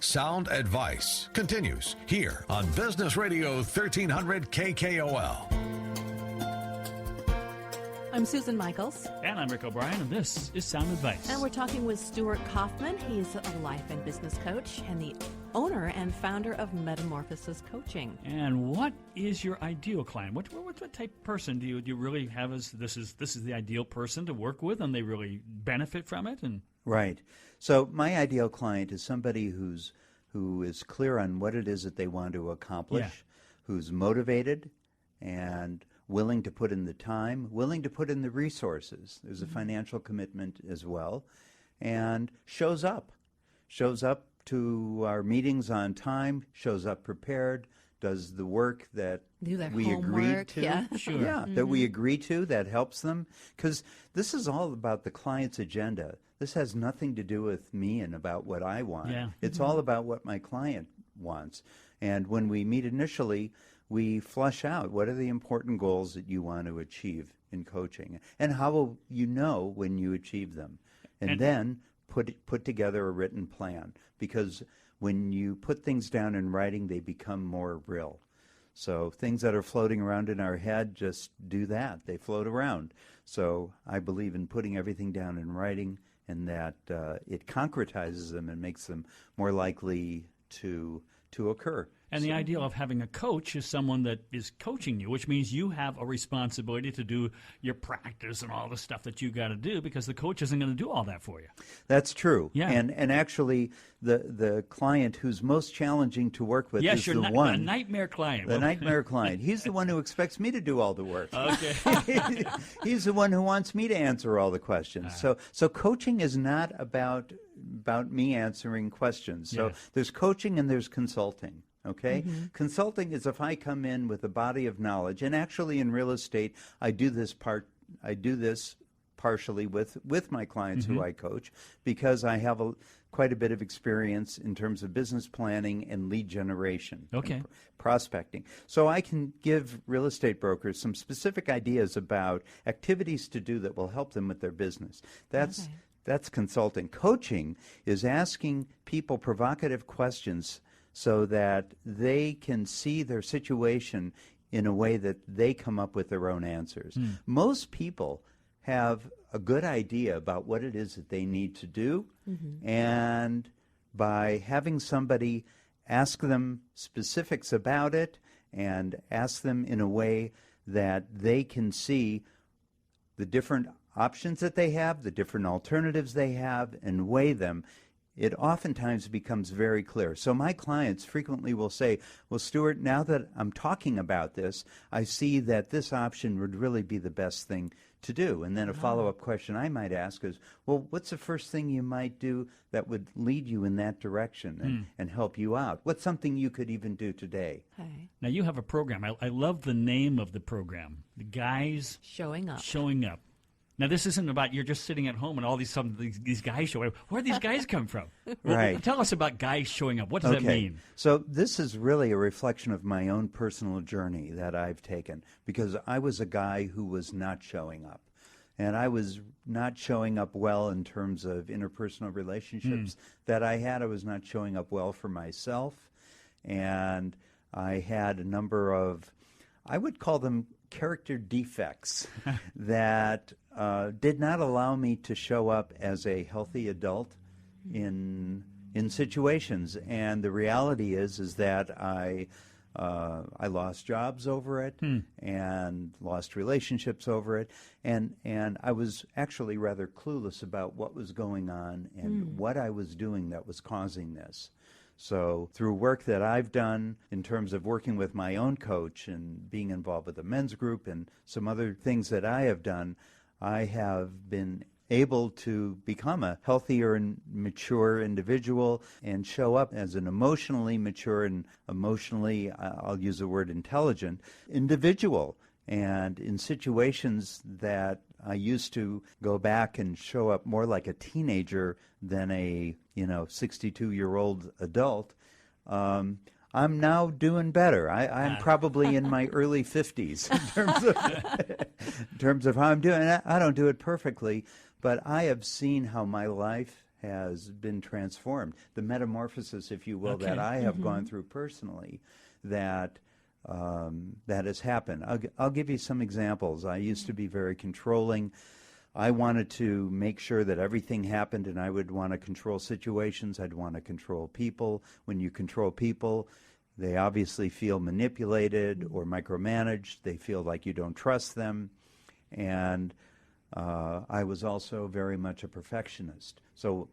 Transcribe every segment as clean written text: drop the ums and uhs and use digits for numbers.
Sound Advice continues here on Business Radio 1300 KKOL. I'm Susan Michaels. And I'm Rick O'Brien, and this is Sound Advice. And we're talking with Stuart Kaufman. He's a life and business coach and the owner and founder of Metamorphosis Coaching. And what is your ideal client? What type of person do you really have as this is the ideal person to work with, and they really benefit from it? And Right. So my ideal client is somebody who is clear on what it is that they want to accomplish, who's motivated and willing to put in the time, willing to put in the resources. There's a financial commitment as well, and shows up to our meetings on time, shows up prepared, does the work that we agreed to. Yeah, sure. Yeah, that we agree to, that helps them. Because this is all about the client's agenda. This has nothing to do with me and about what I want. Yeah. It's all about what my client wants. And when we meet initially, we flush out what are the important goals that you want to achieve in coaching, and how will you know when you achieve them, and then put together a written plan, because when you put things down in writing, they become more real. So things that are floating around in our head, just do that. They float around. So I believe in putting everything down in writing, and that it concretizes them and makes them more likely to occur. And the ideal of having a coach is someone that is coaching you, which means you have a responsibility to do your practice and all the stuff that you got to do, because the coach isn't going to do all that for you. That's true. Yeah. And actually, the client who's most challenging to work with is the one. The nightmare client. The nightmare client. He's the one who expects me to do all the work. Okay. He's the one who wants me to answer all the questions. So coaching is not about me answering questions. So there's coaching and there's consulting. Okay? Consulting is if I come in with a body of knowledge, and actually in real estate, I do this partially with my clients who I coach, because I have quite a bit of experience in terms of business planning and lead generation, and prospecting. So I can give real estate brokers some specific ideas about activities to do that will help them with their business. That's consulting. Coaching is asking people provocative questions so that they can see their situation in a way that they come up with their own answers. Most people have a good idea about what it is that they need to do, and by having somebody ask them specifics about it and ask them in a way that they can see the different options that they have, the different alternatives they have, and weigh them, it oftentimes becomes very clear. So my clients frequently will say, well, Stuart, now that I'm talking about this, I see that this option would really be the best thing to do. And then a follow-up question I might ask is, well, what's the first thing you might do that would lead you in that direction and help you out? What's something you could even do today? Okay. Now, you have a program. I love the name of the program, The Guys Showing Up. Showing Up. Now, this isn't about you're just sitting at home and all these guys show up. Where do these guys come from? Right. Tell us about guys showing up. What does that mean? So this is really a reflection of my own personal journey that I've taken, because I was a guy who was not showing up. And I was not showing up well in terms of interpersonal relationships that I had. I was not showing up well for myself. And I had a number of, I would call them character defects that did not allow me to show up as a healthy adult in situations. And the reality is that I lost jobs over it and lost relationships over it, and I was actually rather clueless about what was going on and what I was doing that was causing this. So through work that I've done in terms of working with my own coach and being involved with a men's group and some other things that I have done, I have been able to become a healthier and mature individual and show up as an emotionally mature and emotionally, I'll use the word intelligent, individual. And in situations that I used to go back and show up more like a teenager than a 62-year-old adult, I'm now doing better. I'm probably in my early 50s in terms of how I'm doing. I don't do it perfectly, but I have seen how my life has been transformed. The metamorphosis, if you will, Okay. that I have gone through personally, that that has happened. I'll give you some examples. I used to be very controlling. I wanted to make sure that everything happened, and I would want to control situations. I'd want to control people. When you control people, they obviously feel manipulated or micromanaged. They feel like you don't trust them. And I was also very much a perfectionist. So,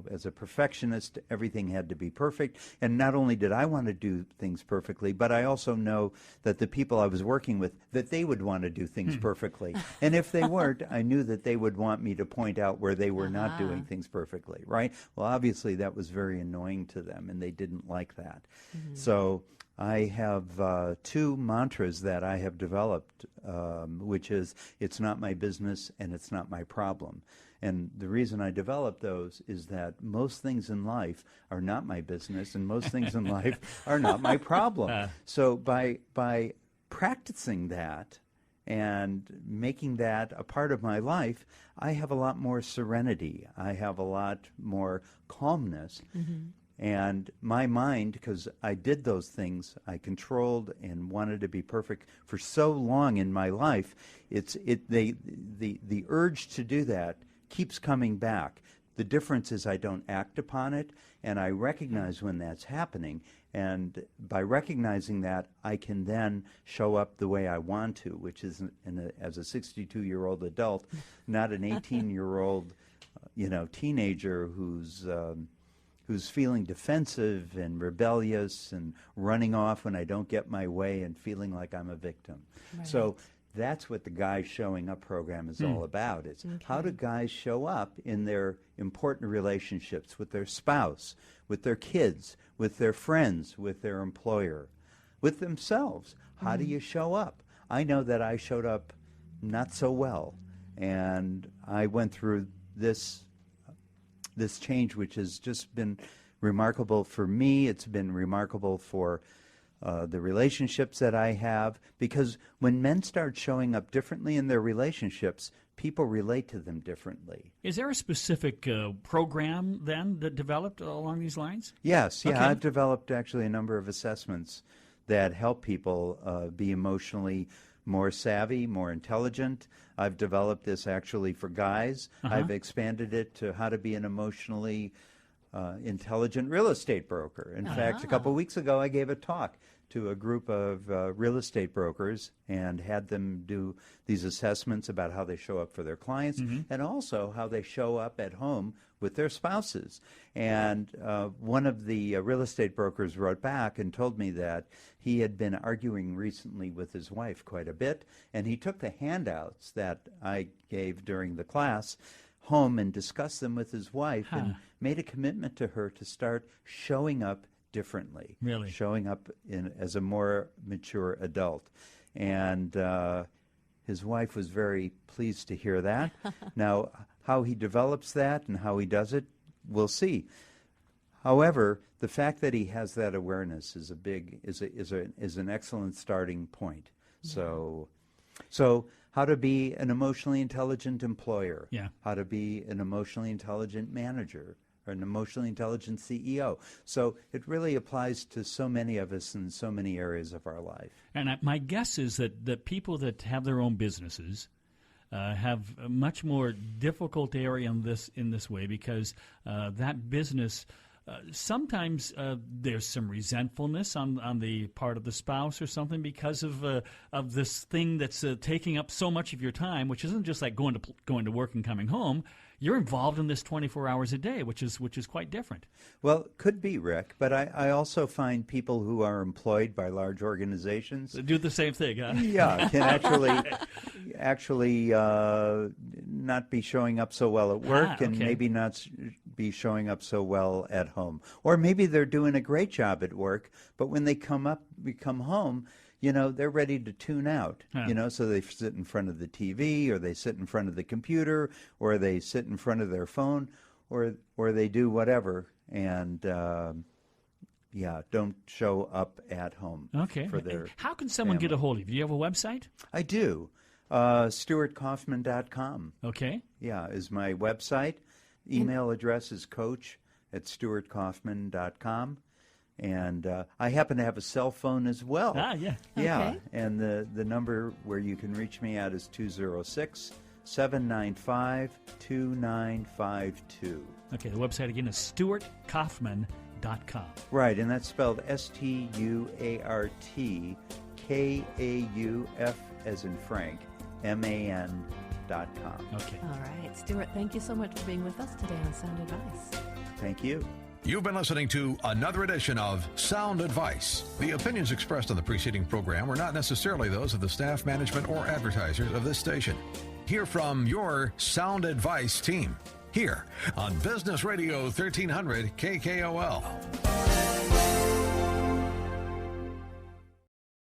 as a perfectionist, everything had to be perfect. And not only did I want to do things perfectly, but I also know that the people I was working with, that they would want to do things perfectly. And if they weren't, I knew that they would want me to point out where they were not doing things perfectly, right? Well, obviously that was very annoying to them, and they didn't like that. So I have two mantras that I have developed, which is, it's not my business and it's not my problem. And the reason I developed those is that most things in life are not my business, and most things in life are not my problem. So by practicing that and making that a part of my life, I have a lot more serenity. I have a lot more calmness. And my mind, because I did those things, I controlled and wanted to be perfect for so long in my life, the urge to do that keeps coming back. The difference is I don't act upon it, and I recognize when that's happening. And by recognizing that, I can then show up the way I want to, which is as a 62-year-old adult, not an 18-year-old, teenager who's feeling defensive and rebellious and running off when I don't get my way and feeling like I'm a victim. Right. So that's what the Guys Showing Up program is all about. It's how do guys show up in their important relationships with their spouse, with their kids, with their friends, with their employer, with themselves. How do you show up? I know that I showed up not so well, and I went through this change, which has just been remarkable for me. It's been remarkable for the relationships that I have, because when men start showing up differently in their relationships, people relate to them differently. Is there a specific program then that developed along these lines? Yes, yeah. Okay. I've developed actually a number of assessments that help people be emotionally more savvy, more intelligent. I've developed this actually for guys. I've expanded it to how to be an emotionally intelligent real estate broker. In fact, a couple weeks ago, I gave a talk to a group of real estate brokers and had them do these assessments about how they show up for their clients and also how they show up at home with their spouses. And one of the real estate brokers wrote back and told me that he had been arguing recently with his wife quite a bit, and he took the handouts that I gave during the class home and discussed them with his wife and made a commitment to her to start showing up differently, Really? showing up as a more mature adult. And his wife was very pleased to hear that. Now, how he develops that and how he does it, we'll see. However, the fact that he has that awareness is an excellent starting point. So how to be an emotionally intelligent employer, how to be an emotionally intelligent manager, or an emotionally intelligent CEO. So it really applies to so many of us in so many areas of our life. And my guess is that people that have their own businesses have a much more difficult area in this way, because that business, sometimes there's some resentfulness on the part of the spouse or something because of this thing that's taking up so much of your time, which isn't just like going to work and coming home. You're involved in this 24 hours a day, which is quite different. Well, could be, Rick, but I also find people who are employed by large organizations They do the same thing, huh? Yeah, can actually not be showing up so well at work and maybe not be showing up so well at home. Or maybe they're doing a great job at work, but when they come home, they're ready to tune out, so they sit in front of the TV, or they sit in front of the computer, or they sit in front of their phone, or they do whatever, and don't show up at home. Okay. For their How can someone get a hold of you? Do you have a website? I do. StuartKaufman.com. Okay. Yeah, is my website. Email address is coach@stuartkaufman.com. And I happen to have a cell phone as well. Yeah. Yeah, Okay. and the number where you can reach me at is 206-795-2952. Okay, the website again is stuartkaufman.com. Right, and that's spelled STUARTKAUF as in Frank, MAN.com. Okay. All right. Stuart, thank you so much for being with us today on Sound Advice. Thank you. You've been listening to another edition of Sound Advice. The opinions expressed on the preceding program were not necessarily those of the staff, management, or advertisers of this station. Hear from your Sound Advice team here on Business Radio 1300 KKOL.